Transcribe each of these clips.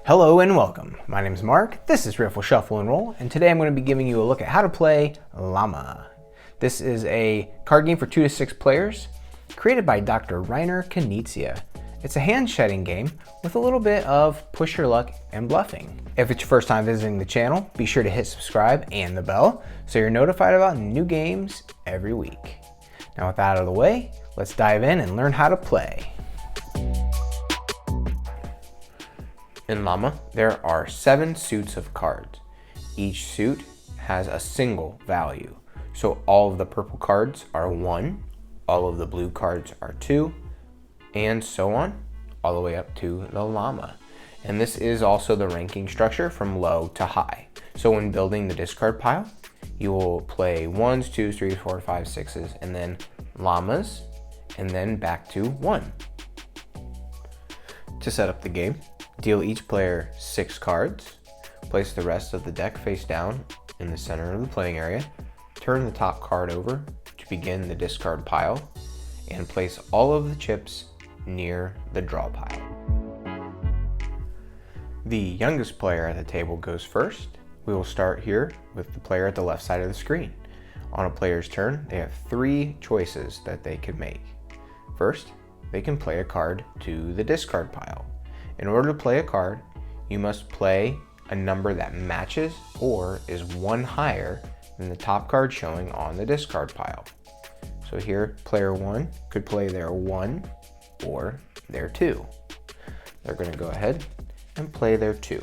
Hello and welcome. My name is Mark, this is Riffle Shuffle and Roll, and today I'm going to be giving you a look at how to play LLAMA. This is a card game for 2 to 6 players, created by Dr. Reiner Knizia. It's a hand-shedding game with a little bit of push your luck and bluffing. If it's your first time visiting the channel, be sure to hit subscribe and the bell so you're notified about new games every week. Now with that out of the way, let's dive in and learn how to play. In LLAMA, there are 7 suits of cards. Each suit has a single value. So all of the purple cards are 1, all of the blue cards are 2, and so on, all the way up to the LLAMA. And this is also the ranking structure from low to high. So when building the discard pile, you will play 1s, 2s, 3s, 4s, 5s, 6s, and then LLAMAs, and then back to 1. To set up the game, deal each player 6 cards, place the rest of the deck face down in the center of the playing area, turn the top card over to begin the discard pile, and place all of the chips near the draw pile. The youngest player at the table goes first. We will start here with the player at the left side of the screen. On a player's turn, they have 3 choices that they can make. First, they can play a card to the discard pile. In order to play a card, you must play a number that matches or is 1 higher than the top card showing on the discard pile. So here, player 1 could play their 1 or their 2. They're going to go ahead and play their 2.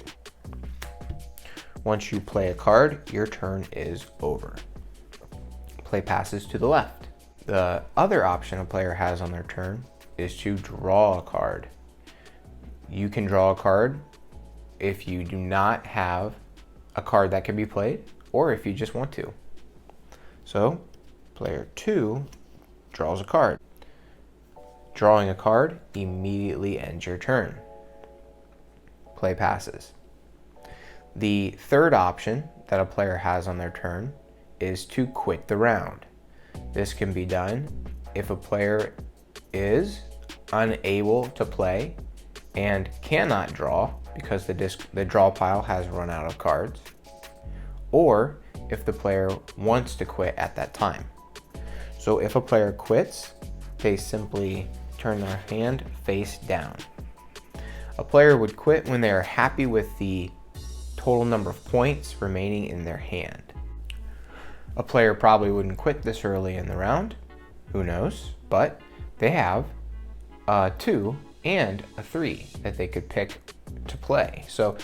Once you play a card, your turn is over. Play passes to the left. The other option a player has on their turn is to draw a card. You can draw a card if you do not have a card that can be played, or if you just want to. So, player 2 draws a card. Drawing a card immediately ends your turn. Play passes. The third option that a player has on their turn is to quit the round. This can be done if a player is unable to play and cannot draw because the draw pile has run out of cards, or if the player wants to quit at that time. So if a player quits, they simply turn their hand face down. A player would quit when they are happy with the total number of points remaining in their hand. A player probably wouldn't quit this early in the round, who knows, but they have a 2 and a 3 that they could pick to play. So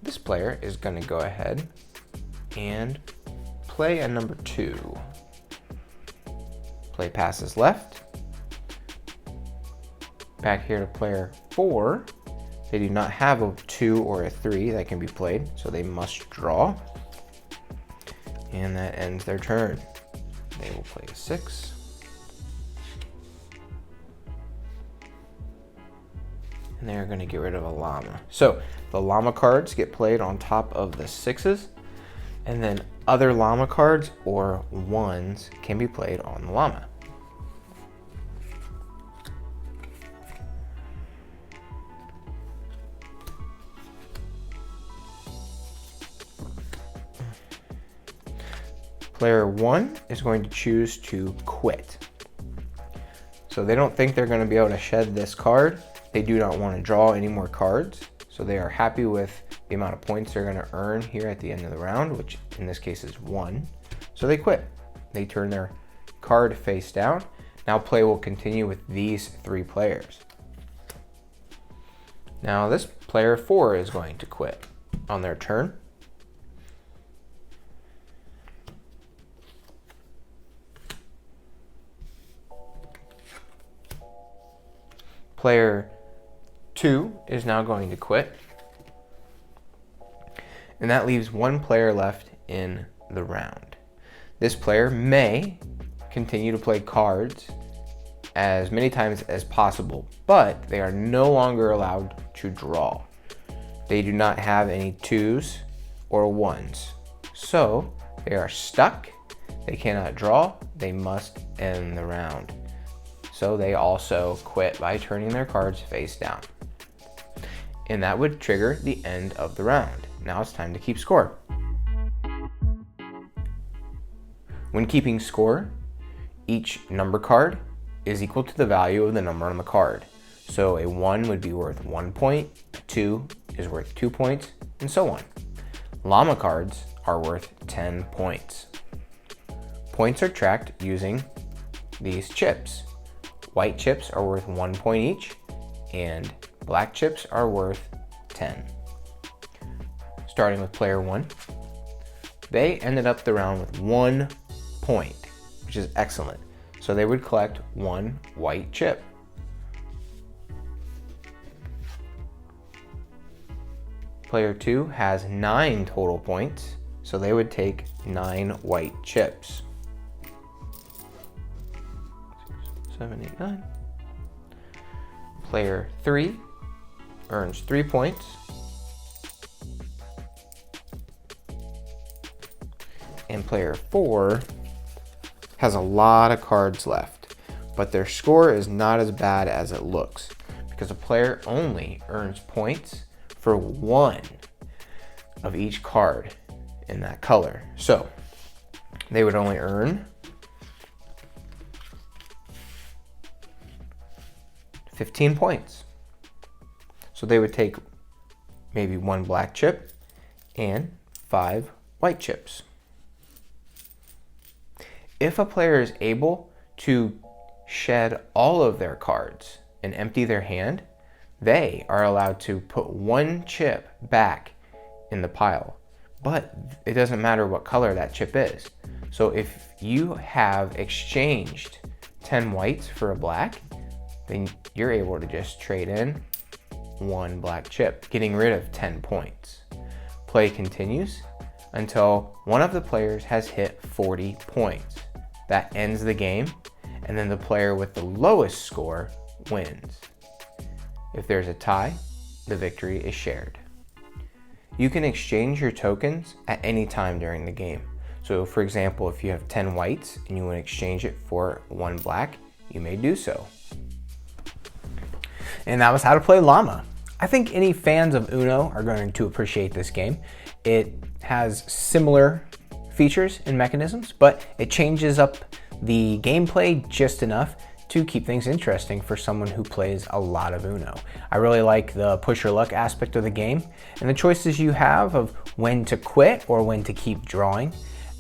this player is going to go ahead and play a number 2. Play passes left. Back here to player 4. They do not have a 2 or a 3 that can be played, so they must draw. And that ends their turn. They will play a 6. And they're going to get rid of a LLAMA. So the LLAMA cards get played on top of the 6s, and then other LLAMA cards or 1s can be played on the LLAMA. Player 1 is going to choose to quit. So they don't think they're going to be able to shed this card. They do not want to draw any more cards. So they are happy with the amount of points they're going to earn here at the end of the round, which in this case is 1. So they quit. They turn their card face down. Now play will continue with these 3 players. Now this player 4 is going to quit on their turn. Player 2 is now going to quit. And that leaves 1 player left in the round. This player may continue to play cards as many times as possible, but they are no longer allowed to draw. They do not have any 2s or 1s. So they are stuck. They cannot draw. They must end the round. So they also quit by turning their cards face down. and that would trigger the end of the round. Now it's time to keep score. When keeping score, each number card is equal to the value of the number on the card. So a 1 would be worth 1 point, 2 is worth 2 points, and so on. LLAMA cards are worth 10 points. Points are tracked using these chips. White chips are worth 1 point each, and black chips are worth 10. Starting with player 1, they ended up the round with 1 point, which is excellent. So they would collect 1 white chip. Player 2 has 9 total points, so they would take 9 white chips. 7, 8, 9. Player 3 earns 3 points. And player 4 has a lot of cards left, but their score is not as bad as it looks because a player only earns points for 1 of each card in that color. So they would only earn 15 points. So they would take maybe 1 black chip and 5 white chips. If a player is able to shed all of their cards and empty their hand, they are allowed to put 1 chip back in the pile. But it doesn't matter what color that chip is. So if you have exchanged 10 whites for a black, then you're able to just trade in 1 black chip, getting rid of 10 points. Play continues until one of the players has hit 40 points. That ends the game, and then the player with the lowest score wins. If there's a tie, the victory is shared. You can exchange your tokens at any time during the game. So for example, if you have 10 whites and you want to exchange it for 1 black, you may do so. And that was how to play LLAMA. I think any fans of Uno are going to appreciate this game. It has similar features and mechanisms, but it changes up the gameplay just enough to keep things interesting for someone who plays a lot of Uno. I really like the push your luck aspect of the game and the choices you have of when to quit or when to keep drawing,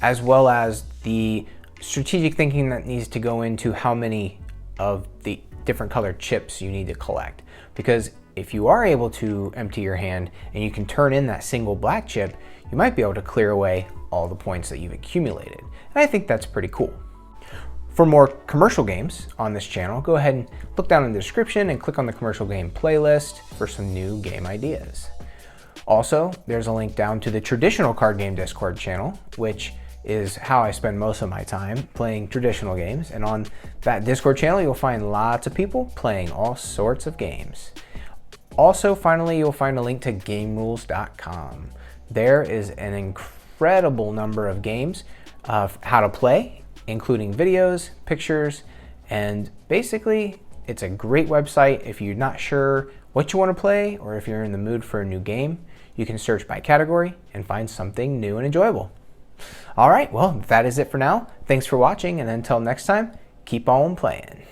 as well as the strategic thinking that needs to go into how many of the different colored chips you need to collect. Because if you are able to empty your hand and you can turn in that single black chip, you might be able to clear away all the points that you've accumulated. And I think that's pretty cool. For more commercial games on this channel, go ahead and look down in the description and click on the commercial game playlist for some new game ideas. Also, there's a link down to the traditional card game Discord channel, which is how I spend most of my time playing traditional games. And on that Discord channel, you'll find lots of people playing all sorts of games. Also, finally, you'll find a link to GameRules.com. There is an incredible number of games of how to play, including videos, pictures, and basically it's a great website if you're not sure what you want to play or if you're in the mood for a new game. You can search by category and find something new and enjoyable. All right, well, that is it for now. Thanks for watching, and until next time, keep on playing.